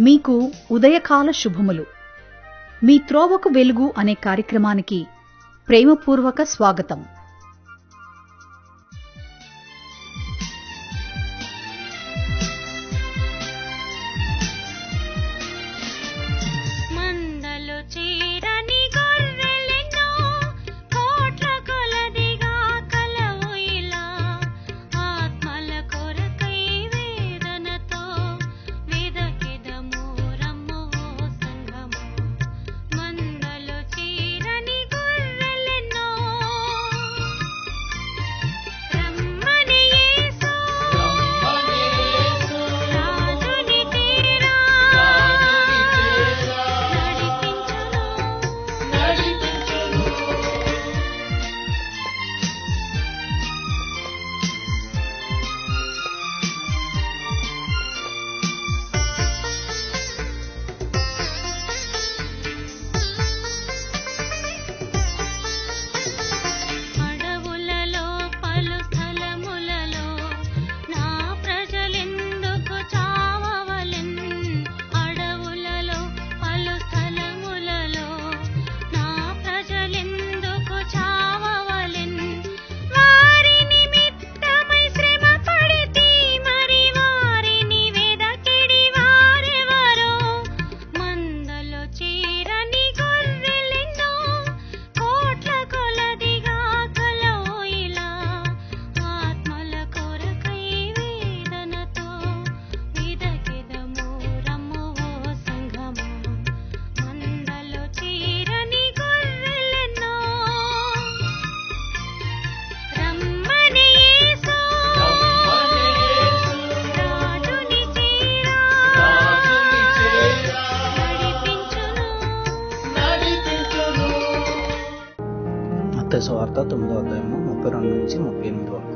మీకు ఉదయకాల శుభములు. మీ త్రోవకు వెలుగు అనే కార్యక్రమానికి ప్రేమపూర్వక స్వాగతం. వార్త 9వ అధ్యాయము 32 నుంచి 38 వరకు.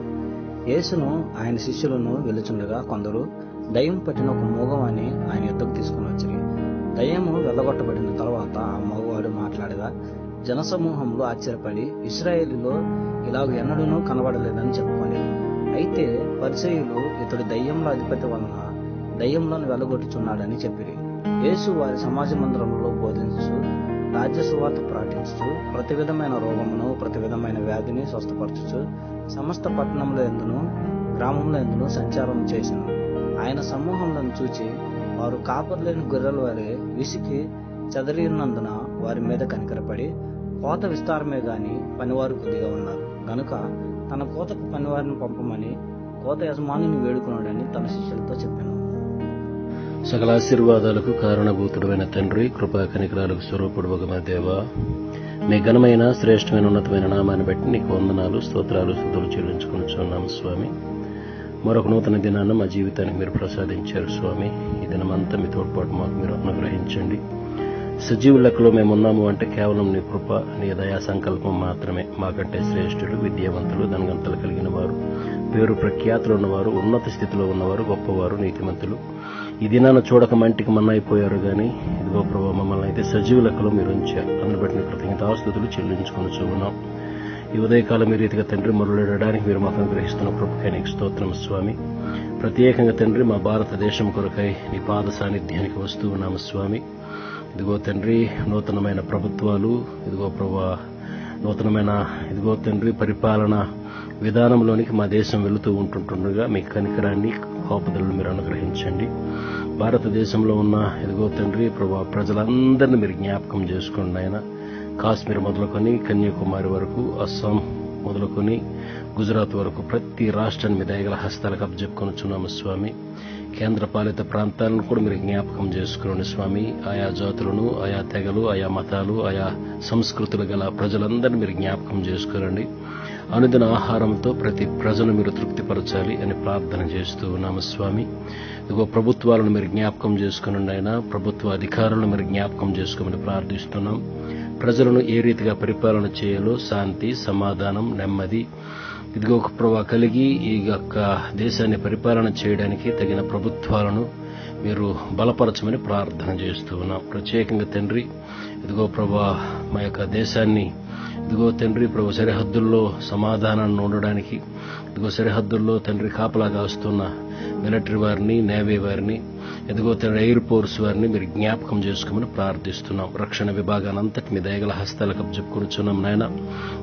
యేసును ఆయన శిష్యులను వెలుచుండగా కొందరు దయ్యం పట్టిన ఒక మూగవాణ్ణి ఆయన యుద్ధకు తీసుకుని వచ్చింది. దయ్యము వెళ్ళగొట్టబడిన తర్వాత ఆ మగవాడు మాట్లాడగా జనసమూహంలో ఆశ్చర్యపడి ఇశ్రాయేలులో ఇలాగ ఎన్నడూనూ కనబడలేదని చెప్పుకొని, అయితే పరిసయ్యులు ఇతడు దయ్యంలో అధిపతి వలన దయ్యంలోని వెళ్ళగొట్టుచున్నాడని చెప్పిరి. యేసు వారి సమాజ మందిరంలో బోధించు, రాజ్య సువార్త ప్రకటించుచు, ప్రతి విధమైన రోగమును ప్రతి విధమైన వ్యాధిని స్వస్థపరచుచు సమస్త పట్టణంలో ఎందును గ్రామంలో ఎందును సంచారం చేసిన ఆయన సమూహంలో చూచి వారు కాపర్లేని గొర్రెల వారే విసికి చెదరినందున వారి మీద కనికరపడి, కోత విస్తారమే గాని పనివారు కొద్దిగా ఉన్నారు గనుక తన కోతకు పనివారిని పంపమని కోత యజమానిని వేడుకున్నాడని తన శిష్యులతో చెప్పాను. సకల ఆశీర్వాదాలకు కారణభూతుడైన తండ్రి, కృపా కనికరాలకు స్వరూపుడు మా దేవా, మీ ఘనమైన శ్రేష్టమైన ఉన్నతమైన నామాన్ని బట్టి నీకు వందనాలు, స్తోత్రాలు, స్తుతులు చెల్లించుకుంటున్నాము స్వామి. మరొక నూతన దినాన్ని మా జీవితానికి మీరు ప్రసాదించారు స్వామి. ఈ దినమంతా మీ తోడ్పాటు మాకు మీరు అనుగ్రహించండి. సజీవు లెక్కలో మేమున్నాము అంటే కేవలం నీ కృప, నీ దయా సంకల్పం మాత్రమే. మాకంటే శ్రేష్ఠులు, విద్యావంతులు, ధనగంతలు కలిగిన వారు, పేరు ప్రఖ్యాతులు ఉన్నవారు, ఉన్నత స్థితిలో ఉన్నవారు, గొప్పవారు, నీతిమంతులు ఈ దినాన్ని చూడక మంటికి మన్నైపోయారు కానీ ఇదిగో ప్రభావ మమ్మల్ని అయితే సజీవ లెక్కలో మీరు ఉంచారు. అందుని బట్టి కృతజ్ఞతాస్తుతులు చెల్లించుకుని చూన్నాం. ఈ ఉదయకాలం ఈ రీతిగా తండ్రి మొదలెడడానికి మీరు మాకు అనుగ్రహిస్తున్న కృపకై నీకు స్తోత్రం స్వామి. ప్రత్యేకంగా తండ్రి మా భారతదేశం కొరకై నీ పాద సాన్నిధ్యానికి వస్తూ ఉన్నాము స్వామి. ఇదిగో తండ్రి నూతనమైన ప్రభుత్వాలు, ఇదిగో ప్రభా నూతనమైన ఇదిగో తండ్రి పరిపాలన విధానంలోనికి మా దేశం వెళుతూ ఉంటుండగా మీ కనికరాన్ని, కాపుదలను మీరు అనుగ్రహించండి. భారతదేశంలో ఉన్న ఇదిగో తండ్రి ప్రభా ప్రజలందరినీ మీరు జ్ఞాపకం చేసుకోండి ఆయన. కాశ్మీర్ మొదలుకొని కన్యాకుమారి వరకు, అస్సాం మొదలుకొని గుజరాత్ వరకు ప్రతి రాష్ట్రాన్ని మీ దయగల హస్తాలకు అప్పచెప్పుకొనుచున్నాము స్వామి. కేంద్ర పాలిత ప్రాంతాలను కూడా మీరు జ్ఞాపకం చేసుకోండి స్వామి. ఆయా జాతులను, ఆయా తెగలు, ఆయా మతాలు, ఆయా సంస్కృతులు గల ప్రజలందరినీ మీరు జ్ఞాపకం చేసుకోరండి. అనుదిన ఆహారంతో ప్రతి ప్రజను మీరు తృప్తిపరచాలి అని ప్రార్థన చేస్తూ ఉన్నాము స్వామి. ఇదిగో ప్రభుత్వాలను మీరు జ్ఞాపకం చేసుకుని ఆయన, ప్రభుత్వ అధికారులను మీరు జ్ఞాపకం చేసుకోమని ప్రార్థిస్తున్నాం. ప్రజలను ఏ రీతిగా పరిపాలన చేయాలో శాంతి, సమాధానం, నెమ్మది ఇదిగో ఒక ప్రభావ కలిగి ఈ యొక్క దేశాన్ని పరిపాలన చేయడానికి తగిన ప్రభుత్వాలను మీరు బలపరచమని ప్రార్థన చేస్తూ ఉన్నాం. ప్రత్యేకంగా తండ్రి ఇదిగో ప్రభా మా యొక్క దేశాన్ని ఇదిగో తండ్రి ప్రభు సరిహద్దుల్లో సమాధానాన్ని ఉండడానికి, ఇదిగో సరిహద్దుల్లో తండ్రి కాపలా కాస్తున్న మిలిటరీ వారిని, నేవీ వారిని, ఎదుగో తండ్రి ఎయిర్ ఫోర్స్ వారిని మీరు జ్ఞాపకం చేసుకోమని ప్రార్థిస్తున్నాం. రక్షణ విభాగానంతటి మీ దయగల హస్తాలకు చెప్పుకొనిచున్నాం నాయన.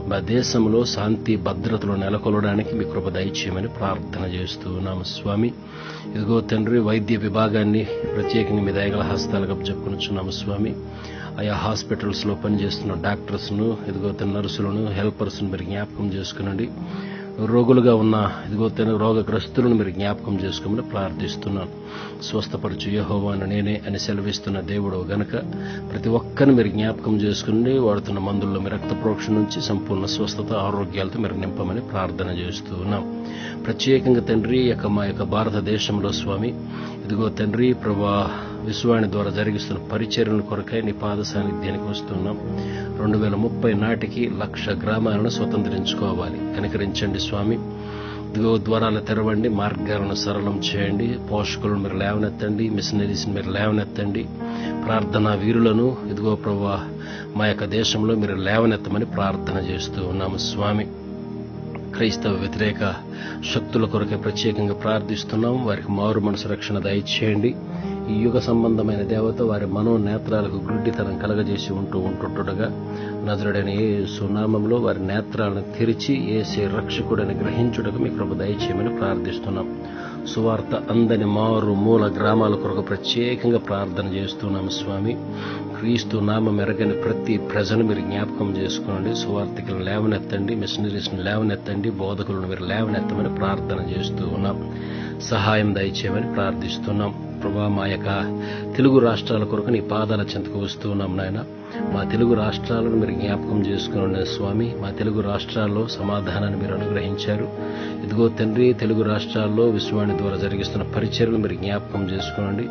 మా దేశంలో శాంతి భద్రతలు నెలకొల్పడానికి మీ కృప దయచేయమని ప్రార్థన చేస్తూ ఉన్నాము స్వామి. ఇదిగో తండ్రి వైద్య విభాగాన్ని ప్రత్యేకంగా మీ దయగల హస్తాలకు చెప్పుకొనిచున్నాము స్వామి. ఆయా హాస్పిటల్స్ లో పనిచేస్తున్న డాక్టర్స్ ను, ఇదిగో నర్సులను, హెల్పర్స్ ను మీరు జ్ఞాపకం చేసుకునండి. రోగులుగా ఉన్న ఇదిగో రోగగ్రస్తులను మీరు జ్ఞాపకం చేసుకోమని ప్రార్థిస్తున్నాను. స్వస్థపరచు యెహోవాను నేనే అని సెలవిస్తున్న దేవుడు గనక ప్రతి ఒక్కరిని మీరు జ్ఞాపకం చేసుకుని వాడుతున్న మందుల్లో మీ రక్త ప్రోక్షణ నుంచి సంపూర్ణ స్వస్థత ఆరోగ్యాలతో మీరు నింపమని ప్రార్థన చేస్తూ ఉన్నాం. ప్రత్యేకంగా తండ్రి మా యొక్క భారతదేశంలో స్వామి ఇదిగో తండ్రి ప్రభా విశ్వాణి ద్వారా జరిగిస్తున్న పరిచర్యల కొరకై నీ పాద సాన్నిధ్యానికి వస్తున్నాం. 2030 నాటికి 1,00,000 గ్రామాలను స్వతంత్రించుకోవాలి. కనికరించండి స్వామి. ఇదిగో ద్వారాలు తెరవండి, మార్గాలను సరళం చేయండి, పోషకులను మీరు లేవనెత్తండి, మిషనరీస్ మీరు లేవనెత్తండి, ప్రార్థనా వీరులను ఇదిగో ప్రభా మా యొక్క దేశంలో మీరు లేవనెత్తమని ప్రార్థన చేస్తూ ఉన్నాము స్వామి. క్రైస్తవ వ్యతిరేక శక్తుల కొరకే ప్రత్యేకంగా ప్రార్థిస్తున్నాం. వారికి మారు మనసు రక్షణ దయచేయండి. ఈ యుగ సంబంధమైన దేవత వారి మనోనేత్రాలకు గుడ్డితనం కలగజేసి ఉంటుండగా నజరుడైన యేసు నామములో వారి నేత్రాలను తెరిచి యేసే రక్షకుడని గ్రహించుటకు మీ కృప దయచేయమని ప్రార్థిస్తున్నాం. సువార్త అందని మారు మూల గ్రామాల కొరకు ప్రత్యేకంగా ప్రార్థన చేస్తున్నాం స్వామి. క్రీస్తు నామం ఎరగని ప్రతి ప్రజను మీరు జ్ఞాపకం చేసుకోండి. సువార్థికులను లేవనెత్తండి, మిషనరీస్ను లేవనెత్తండి, బోధకులను మీరు లేవనెత్తమని ప్రార్థన చేస్తూ ఉన్నాం. సహాయం దయచేయమని ప్రార్థిస్తున్నాం. ప్రభా మా యొక్క తెలుగు రాష్ట్రాల కొరకు నీ పాదాల చెంతకు వస్తూ ఉన్నాం నాయన. మా తెలుగు రాష్ట్రాలను మీరు జ్ఞాపకం చేసుకుని స్వామి. మా తెలుగు రాష్ట్రాల్లో సమాధానాన్ని మీరు అనుగ్రహించారు. ఇదిగో తండ్రి తెలుగు రాష్ట్రాల్లో విశ్వాణి ద్వారా జరిగిస్తున్న పరిచర్యలు మీరు జ్ఞాపకం చేసుకోండి.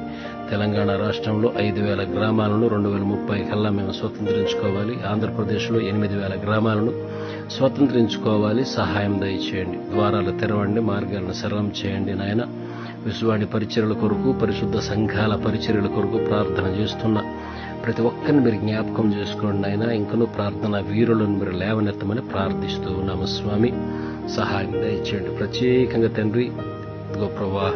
తెలంగాణ రాష్ట్రంలో 5,000 గ్రామాలను 2030 కల్లా మేము స్వతంత్రించుకోవాలి. ఆంధ్రప్రదేశ్లో 8,000 గ్రామాలను స్వతంత్రించుకోవాలి. సహాయం దయచేయండి. ద్వారాలు తెరవండి, మార్గాలను సరళం చేయండి నాయన. విశ్వాణి పరిచర్యల కొరకు, పరిశుద్ధ సంఘాల పరిచర్యల కొరకు ప్రార్థన చేస్తున్న ప్రతి ఒక్కరిని మీరు జ్ఞాపకం చేసుకోండి ఆయన. ఇంకనూ ప్రార్థన వీరులను మీరు లేవనెత్తమని ప్రార్థిస్తూ ఉన్నాము స్వామి. సహాయం దయచేయండి. ప్రత్యేకంగా తండ్రి ఇదిగో ప్రభా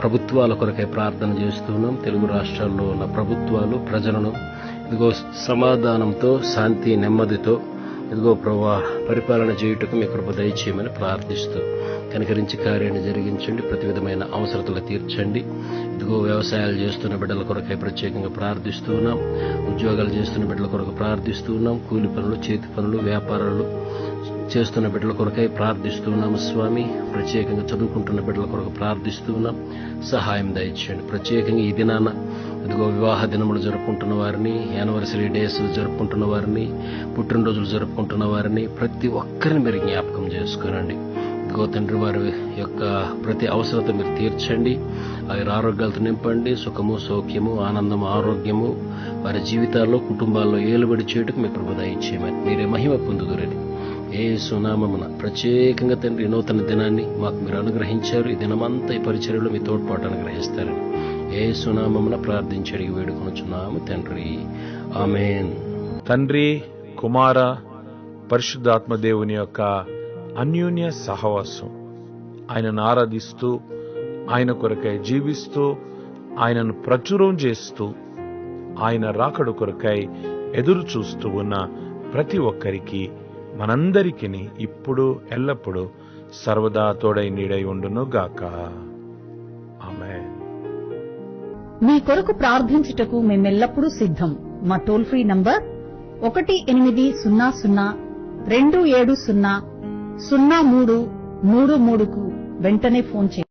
ప్రభుత్వాల కొరకై ప్రార్థన చేస్తున్నాం. తెలుగు రాష్ట్రాల్లో ఉన్న ప్రభుత్వాలు ప్రజలను ఇదిగో సమాధానంతో, శాంతి నెమ్మదితో ఇదిగో ప్రభా పరిపాలన చేయుటకు మీ కృప దయచేయమని ప్రార్థిస్తూ కనికరించి కార్యాన్ని జరిగించండి. ప్రతి విధమైన అవసరతలు తీర్చండి. ఇదిగో వ్యవసాయాలు చేస్తున్న బిడ్డల కొరకై ప్రత్యేకంగా ప్రార్థిస్తూ ఉన్నాం. ఉద్యోగాలు చేస్తున్న బిడ్డల కొరకు ప్రార్థిస్తూ ఉన్నాం. కూలి పనులు, చేతి పనులు, వ్యాపారాలు చేస్తున్న బిడ్డల కొరకై ప్రార్థిస్తూ ఉన్నాము స్వామి. ప్రత్యేకంగా చదువుకుంటున్న బిడ్డల కొరకు ప్రార్థిస్తూ ఉన్నాం. సహాయం దయచేయండి. ప్రత్యేకంగా ఈ దినాన ఇదిగో వివాహ దినములు జరుపుకుంటున్న వారిని, యానివర్సరీ డేస్ జరుపుకుంటున్న వారిని, పుట్టినరోజులు జరుపుకుంటున్న వారిని ప్రతి ఒక్కరిని మీరు జ్ఞాపకం చేసుకోనండి. ఇదిగో తండ్రి వారి యొక్క ప్రతి అవసరత మీరు తీర్చండి. వారి ఆరోగ్యాలతో నింపండి. సుఖము, సౌఖ్యము, ఆనందము, ఆరోగ్యము వారి జీవితాల్లో, కుటుంబాల్లో ఏలుబడి చేయటకు మీ కృప దయచేయమని మీరే మహిమ పొందుదురని యేసు నామమున ప్రత్యేకంగా తండ్రి నూతన దినాన్ని మాకు మీరు అనుగ్రహించారు. ఈ దినమంతా ఈ పరిచర్యలో మీ తోడ్పాటు అనుగ్రహిస్తారని యేసు నామమున ప్రార్థించి అడిగి వేడుకొనుచున్నాము తండ్రి. ఆమేన్. తండ్రి, కుమార, పరిశుద్ధాత్మ దేవుని యొక్క అన్యోన్య సహవాసం, ఆయనను ఆరాధిస్తూ, ఆయన కొరకై జీవిస్తూ, ఆయనను ప్రచురం చేస్తూ, ఆయన రాకడ కొరకై ఎదురు చూస్తూ ఉన్న ప్రతి ఒక్కరికి, మనందరికీ ఇప్పుడు ఎల్లప్పుడూ సర్వదా తోడై నీడై ఉండును గాక. ఆమేన్. మీ కొరకు ప్రార్థించుటకు మేమెల్లప్పుడూ సిద్ధం. మా టోల్ ఫ్రీ నంబర్ 1800-270-0333కు వెంటనే ఫోన్ చేయండి.